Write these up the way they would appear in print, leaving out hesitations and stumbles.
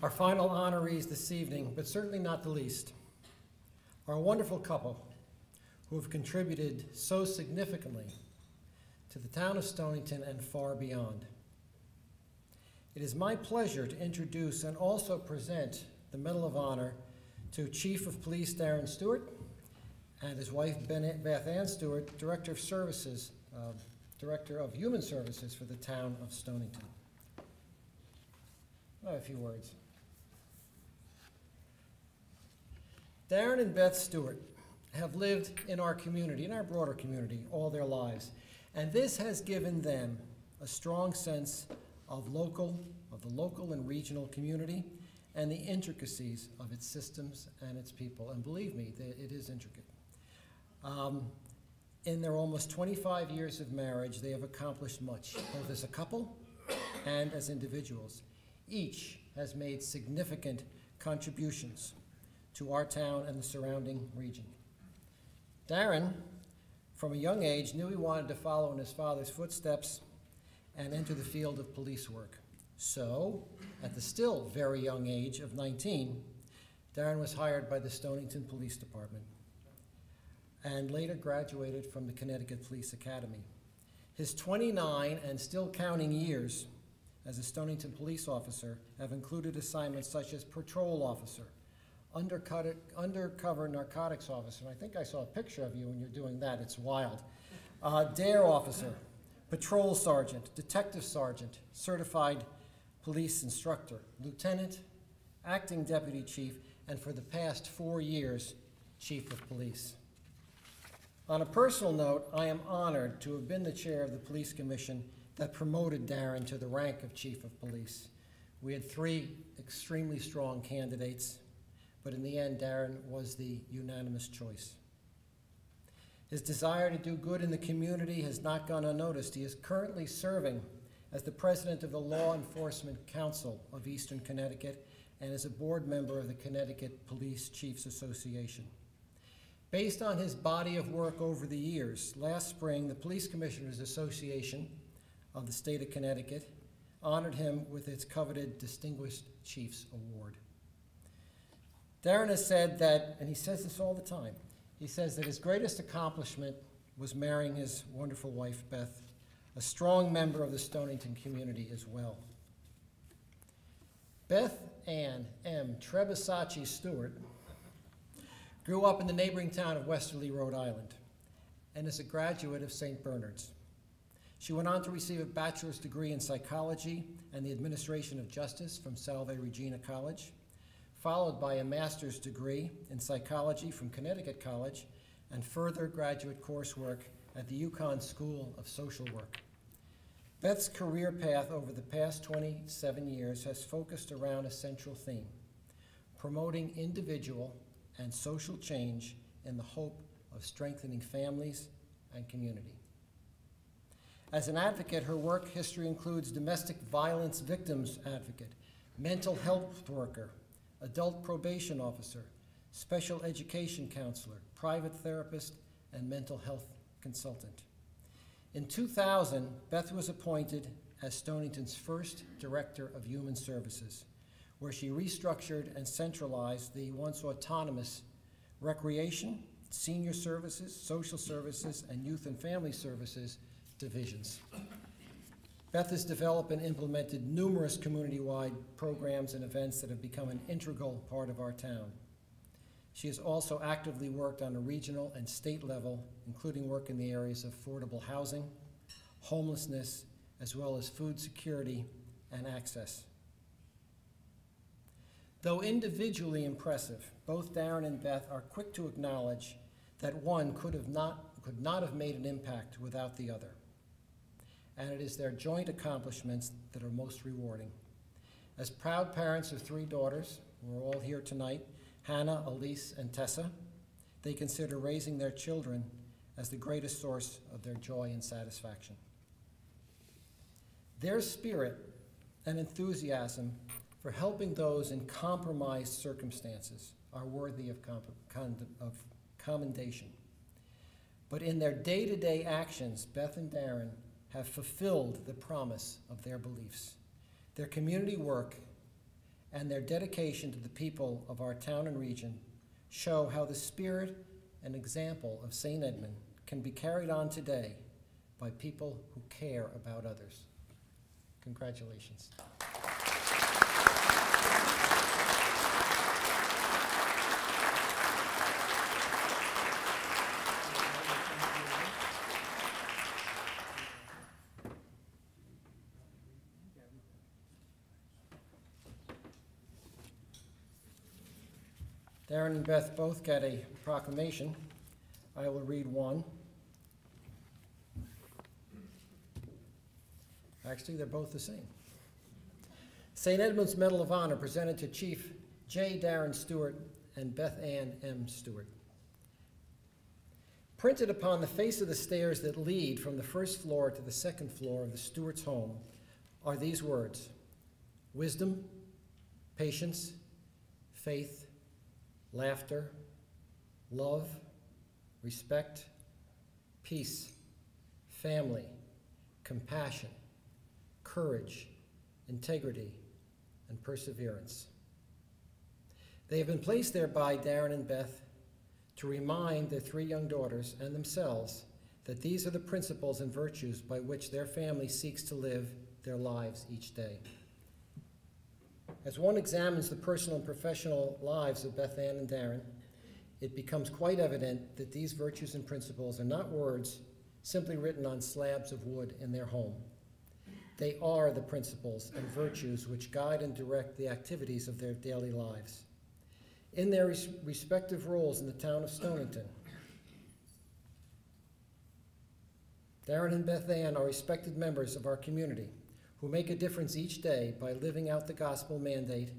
Our final honorees this evening, but certainly not the least, are a wonderful couple who have contributed so significantly to the town of Stonington and far beyond. It is my pleasure to introduce and also present the Medal of Honor to Chief of Police Darren Stewart and his wife Beth Ann Stewart, Director of Services, Director of Human Services for the town of Stonington. I have a few words. Darren and Beth Stewart have lived in our community, in our broader community, all their lives. And this has given them a strong sense of the local and regional community and the intricacies of its systems and its people. And believe me, it is intricate. In their almost 25 years of marriage, they have accomplished much, both as a couple and as individuals. Each has made significant contributions to our town and the surrounding region. Darren, from a young age, knew he wanted to follow in his father's footsteps and enter the field of police work. So, at the still very young age of 19, Darren was hired by the Stonington Police Department and later graduated from the Connecticut Police Academy. His 29 and still counting years as a Stonington police officer have included assignments such as patrol officer, undercover narcotics officer, and I think I saw a picture of you when you're doing that, it's wild. DARE officer, patrol sergeant, detective sergeant, certified police instructor, lieutenant, acting deputy chief, and for the past 4 years, chief of police. On a personal note, I am honored to have been the chair of the police commission that promoted Darren to the rank of chief of police. We had 3 extremely strong candidates, but in the end, Darren was the unanimous choice. His desire to do good in the community has not gone unnoticed. He is currently serving as the president of the Law Enforcement Council of Eastern Connecticut and is a board member of the Connecticut Police Chiefs Association. Based on his body of work over the years, last spring, the Police Commissioners Association of the state of Connecticut honored him with its coveted Distinguished Chiefs Award. Darren has said that, and he says this all the time, he says that his greatest accomplishment was marrying his wonderful wife, Beth, a strong member of the Stonington community as well. Beth Ann M. Trebisacci Stewart grew up in the neighboring town of Westerly, Rhode Island, and is a graduate of St. Bernard's. She went on to receive a bachelor's degree in psychology and the administration of justice from Salve Regina College, followed by a master's degree in psychology from Connecticut College and further graduate coursework at the UConn School of Social Work. Beth's career path over the past 27 years has focused around a central theme: promoting individual and social change in the hope of strengthening families and community. As an advocate, her work history includes domestic violence victims advocate, mental health worker, adult probation officer, special education counselor, private therapist, and mental health consultant. In 2000, Beth was appointed as Stonington's first Director of Human Services, where she restructured and centralized the once autonomous Recreation, Senior Services, Social Services, and Youth and Family Services divisions. Beth has developed and implemented numerous community-wide programs and events that have become an integral part of our town. She has also actively worked on a regional and state level, including work in the areas of affordable housing, homelessness, as well as food security and access. Though individually impressive, both Darren and Beth are quick to acknowledge that one could not have made an impact without the other. And it is their joint accomplishments that are most rewarding. As proud parents of 3 daughters, we're all here tonight, Hannah, Elise, and Tessa, they consider raising their children as the greatest source of their joy and satisfaction. Their spirit and enthusiasm for helping those in compromised circumstances are worthy of commendation. But in their day-to-day actions, Beth and Darren have fulfilled the promise of their beliefs. Their community work and their dedication to the people of our town and region show how the spirit and example of St. Edmund can be carried on today by people who care about others. Congratulations. Darren and Beth both get a proclamation. I will read one. Actually, they're both the same. St. Edmund's Medal of Honor presented to Chief J. Darren Stewart and Beth Ann M. Stewart. Printed upon the face of the stairs that lead from the first floor to the second floor of the Stewart's home are these words: wisdom, patience, faith, laughter, love, respect, peace, family, compassion, courage, integrity, and perseverance. They have been placed there by Darren and Beth to remind their three young daughters and themselves that these are the principles and virtues by which their family seeks to live their lives each day. As one examines the personal and professional lives of Beth Ann and Darren, it becomes quite evident that these virtues and principles are not words simply written on slabs of wood in their home. They are the principles and virtues which guide and direct the activities of their daily lives. In their respective roles in the town of Stonington, Darren and Beth Ann are respected members of our community who make a difference each day by living out the gospel mandate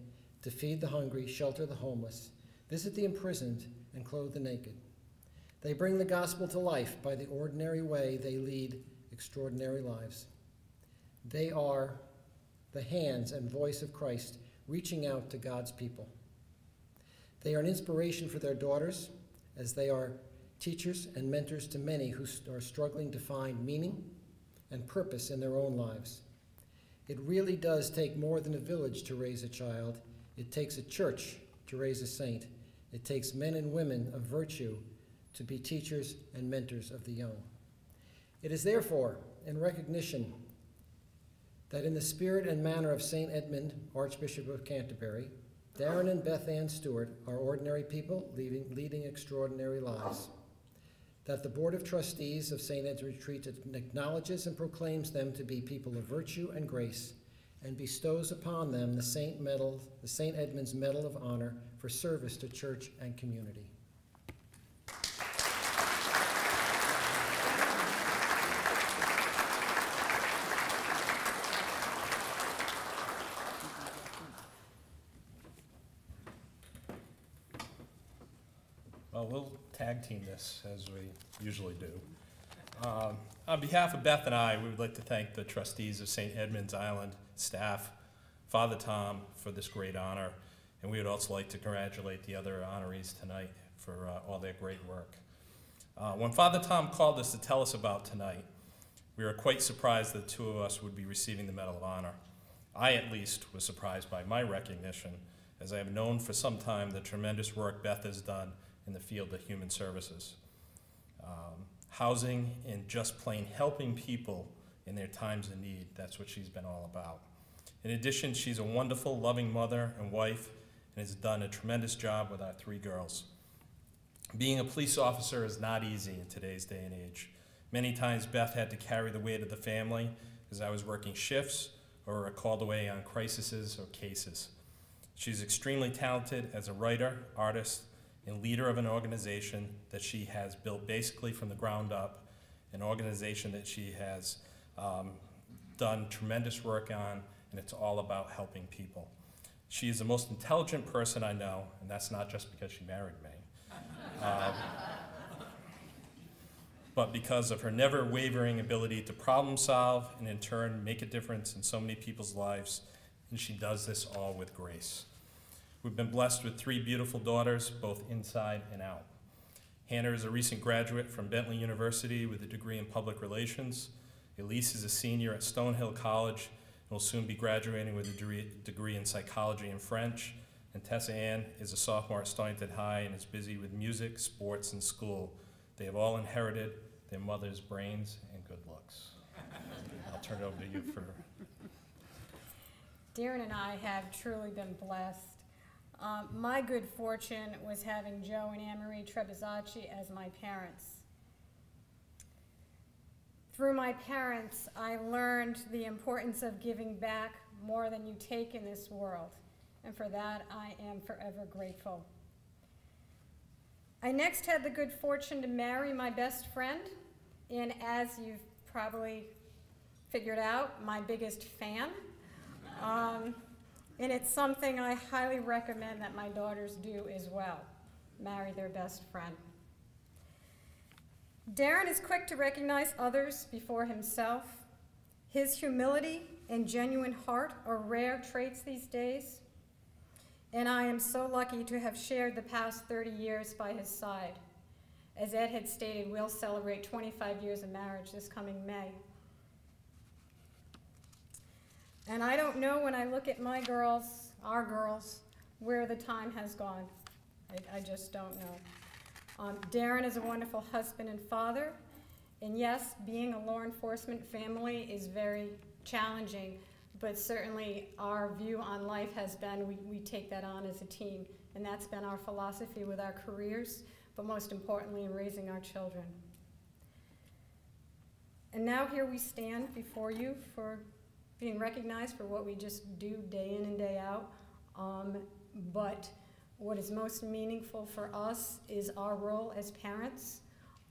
to feed the hungry, shelter the homeless, visit the imprisoned, and clothe the naked. They bring the gospel to life by the ordinary way they lead extraordinary lives. They are the hands and voice of Christ reaching out to God's people. They are an inspiration for their daughters as they are teachers and mentors to many who are struggling to find meaning and purpose in their own lives. It really does take more than a village to raise a child. It takes a church to raise a saint. It takes men and women of virtue to be teachers and mentors of the young. It is therefore in recognition that in the spirit and manner of St. Edmund, Archbishop of Canterbury, Darren and Beth Ann Stewart are ordinary people leading extraordinary lives, that the Board of Trustees of St. Ed's Retreat acknowledges and proclaims them to be people of virtue and grace, and bestows upon them the St. Edmund's Medal of Honor for service to church and community. Well, we'll tag team this as we usually do. On behalf of Beth and I, we would like to thank the trustees of St. Edmund's Island staff, Father Tom, for this great honor, and we would also like to congratulate the other honorees tonight for all their great work. When Father Tom called us to tell us about tonight, we were quite surprised that the two of us would be receiving the Medal of Honor. I, at least, was surprised by my recognition, as I have known for some time the tremendous work Beth has done in the field of human services. Housing and just plain helping people in their times of need, that's what she's been all about. In addition, she's a wonderful, loving mother and wife and has done a tremendous job with our three girls. Being a police officer is not easy in today's day and age. Many times Beth had to carry the weight of the family as I was working shifts or called away on crises or cases. She's extremely talented as a writer, artist, and leader of an organization that she has built basically from the ground up, an organization that she has done tremendous work on, and it's all about helping people. She is the most intelligent person I know, and that's not just because she married me, but because of her never wavering ability to problem solve and in turn make a difference in so many people's lives, and she does this all with grace. We've been blessed with three beautiful daughters, both inside and out. Hannah is a recent graduate from Bentley University with a degree in public relations. Elise is a senior at Stonehill College, will soon be graduating with a degree in psychology and French. And Tessa Ann is a sophomore at Stonington High and is busy with music, sports, and school. They have all inherited their mother's brains and good looks. I'll turn it over to you for... Darren and I have truly been blessed. My good fortune was having Joe and Anne-Marie Trebizzacci as my parents. Through my parents, I learned the importance of giving back more than you take in this world, and for that I am forever grateful. I next had the good fortune to marry my best friend, and as you've probably figured out, my biggest fan. And it's something I highly recommend that my daughters do as well, marry their best friend. Darren is quick to recognize others before himself. His humility and genuine heart are rare traits these days, and I am so lucky to have shared the past 30 years by his side. As Ed had stated, we'll celebrate 25 years of marriage this coming May. And I don't know when I look at my girls, our girls, where the time has gone. I just don't know. Darren is a wonderful husband and father. And yes, being a law enforcement family is very challenging, but certainly our view on life has been we take that on as a team. And that's been our philosophy with our careers, but most importantly in raising our children. And now here we stand before you for being recognized for what we just do day in and day out. But what is most meaningful for us is our role as parents.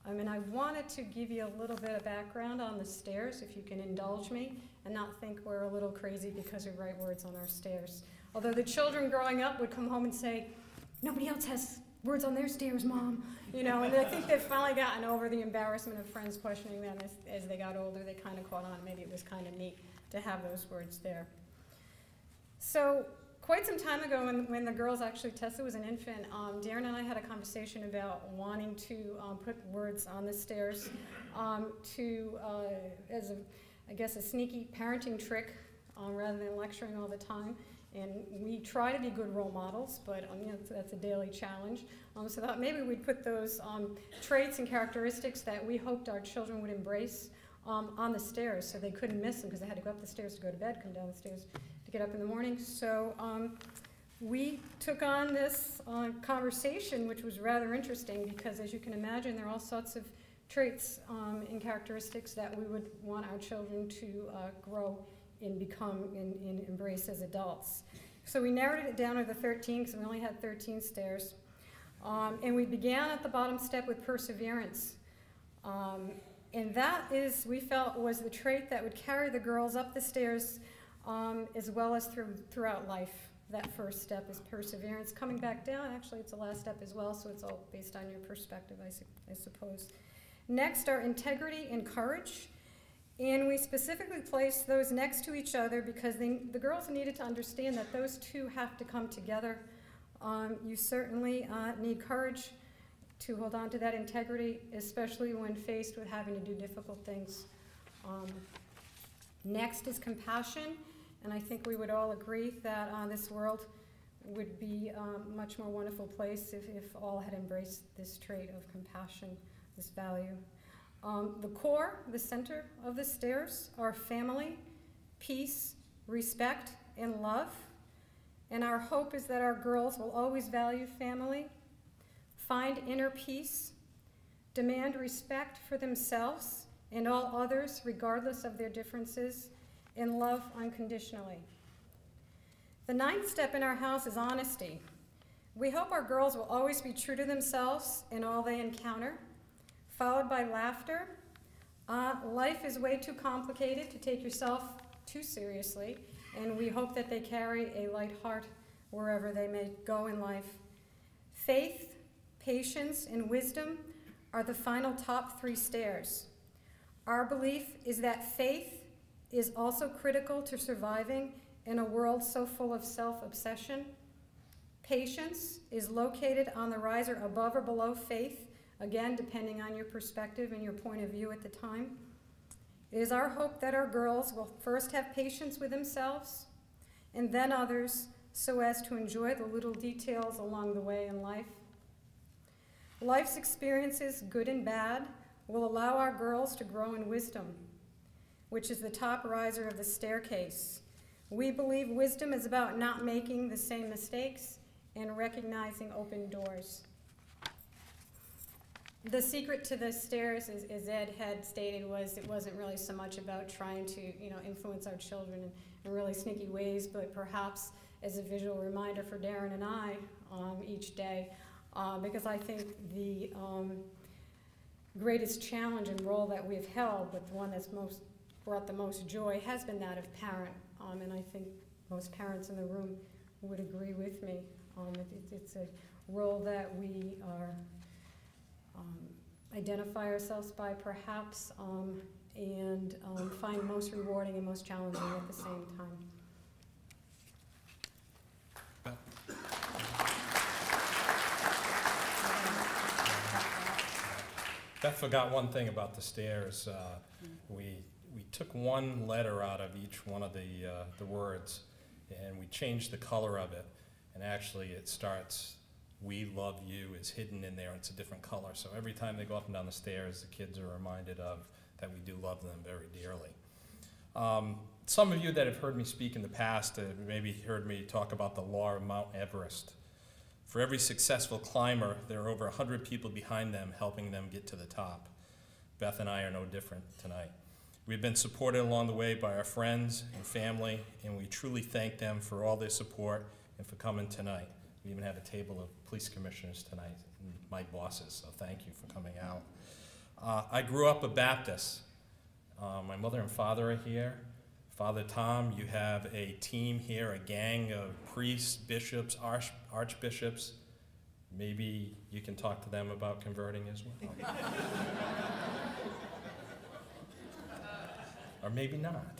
And I wanted to give you a little bit of background on the stairs, if you can indulge me, and not think we're a little crazy because we write words on our stairs. Although the children growing up would come home and say, nobody else has words on their stairs, Mom. You know, and I think they've finally gotten over the embarrassment of friends questioning them as they got older. They kind of caught on. Maybe it was kind of neat to have those words there. So quite some time ago when the girls, actually Tessa was an infant, Darren and I had a conversation about wanting to put words on the stairs as I guess a sneaky parenting trick rather than lecturing all the time. And we try to be good role models, but you know, that's a daily challenge. So that maybe we'd put those traits and characteristics that we hoped our children would embrace on the stairs, so they couldn't miss them because they had to go up the stairs to go to bed, come down the stairs to get up in the morning. So we took on this conversation, which was rather interesting because, as you can imagine, there are all sorts of traits and characteristics that we would want our children to grow and become and embrace as adults. So we narrowed it down to the 13 because we only had 13 stairs. And we began at the bottom step with perseverance. And that is, we felt, was the trait that would carry the girls up the stairs as well as throughout life. That first step is perseverance. Coming back down, actually, it's the last step as well, so it's all based on your perspective, I suppose. Next are integrity and courage. And we specifically placed those next to each other because the girls needed to understand that those two have to come together. You certainly need courage to hold on to that integrity, especially when faced with having to do difficult things. Next is compassion, and I think we would all agree that this world would be a much more wonderful place if all had embraced this trait of compassion, this value. The core, the center of the stairs are family, peace, respect, and love. And our hope is that our girls will always value family, find inner peace, demand respect for themselves and all others regardless of their differences, and love unconditionally. The 9th step in our house is honesty. We hope our girls will always be true to themselves in all they encounter, followed by laughter. Life is way too complicated to take yourself too seriously, and we hope that they carry a light heart wherever they may go in life. Faith, patience, and wisdom are the final top 3 stairs. Our belief is that faith is also critical to surviving in a world so full of self-obsession. Patience is located on the riser above or below faith, again, depending on your perspective and your point of view at the time. It is our hope that our girls will first have patience with themselves and then others, so as to enjoy the little details along the way in life. Life's experiences, good and bad, will allow our girls to grow in wisdom, which is the top riser of the staircase. We believe wisdom is about not making the same mistakes and recognizing open doors. The secret to the stairs, as Ed had stated, was it wasn't really so much about trying to, influence our children in really sneaky ways, but perhaps as a visual reminder for Darren and I each day, because I think the greatest challenge and role that we've held, but the one that's brought the most joy, has been that of parent, and I think most parents in the room would agree with me. It's a role that we are identify ourselves by, perhaps, and find most rewarding and most challenging at the same time. Beth forgot one thing about the stairs. We took one letter out of each one of the words, and we changed the color of it. And actually, it starts, "We love you" is hidden in there. It's a different color. So every time they go up and down the stairs, the kids are reminded of that we do love them very dearly. Some of you that have heard me speak in the past have maybe heard me talk about the law of Mount Everest. For every successful climber, there are over 100 people behind them helping them get to the top. Beth and I are no different tonight. We've been supported along the way by our friends and family, and we truly thank them for all their support and for coming tonight. We even have a table of police commissioners tonight, and my bosses, so thank you for coming out. I grew up a Baptist. My mother and father are here. Father Tom, you have a team here, a gang of priests, bishops, archbishops. Maybe you can talk to them about converting as well. Or maybe not.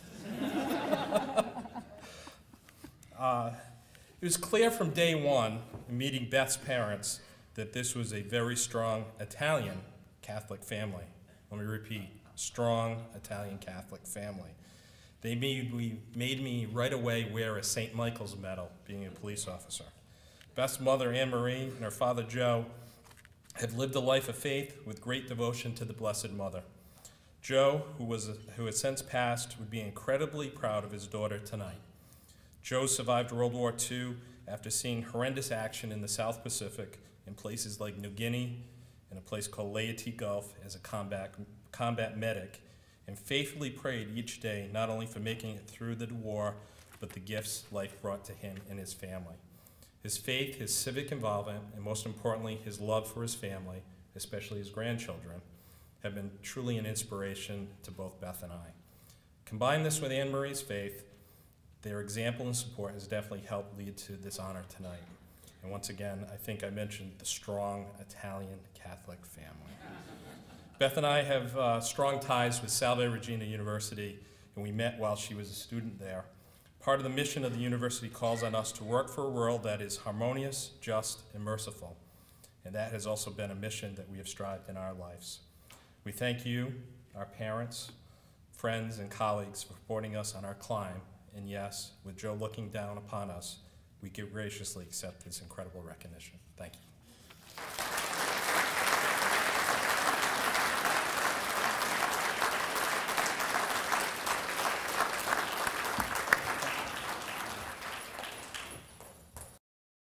It was clear from day one, in meeting Beth's parents, that this was a very strong Italian Catholic family. Let me repeat, strong Italian Catholic family. They made me right away wear a St. Michael's medal, being a police officer. Beth's mother, Anne Marie, and her father, Joe, have lived a life of faith with great devotion to the Blessed Mother. Joe, who has since passed, would be incredibly proud of his daughter tonight. Joe survived World War II after seeing horrendous action in the South Pacific in places like New Guinea and a place called Laeti Gulf as a combat medic, and faithfully prayed each day not only for making it through the war, but the gifts life brought to him and his family. His faith, his civic involvement, and most importantly, his love for his family, especially his grandchildren, have been truly an inspiration to both Beth and I. Combine this with Anne Marie's faith, their example and support has definitely helped lead to this honor tonight. And once again, I think I mentioned the strong Italian Catholic family. Beth and I have strong ties with Salve Regina University, and we met while she was a student there. Part of the mission of the university calls on us to work for a world that is harmonious, just, and merciful. And that has also been a mission that we have strived in our lives. We thank you, our parents, friends, and colleagues for supporting us on our climb. And yes, with Joe looking down upon us, we graciously accept this incredible recognition. Thank you.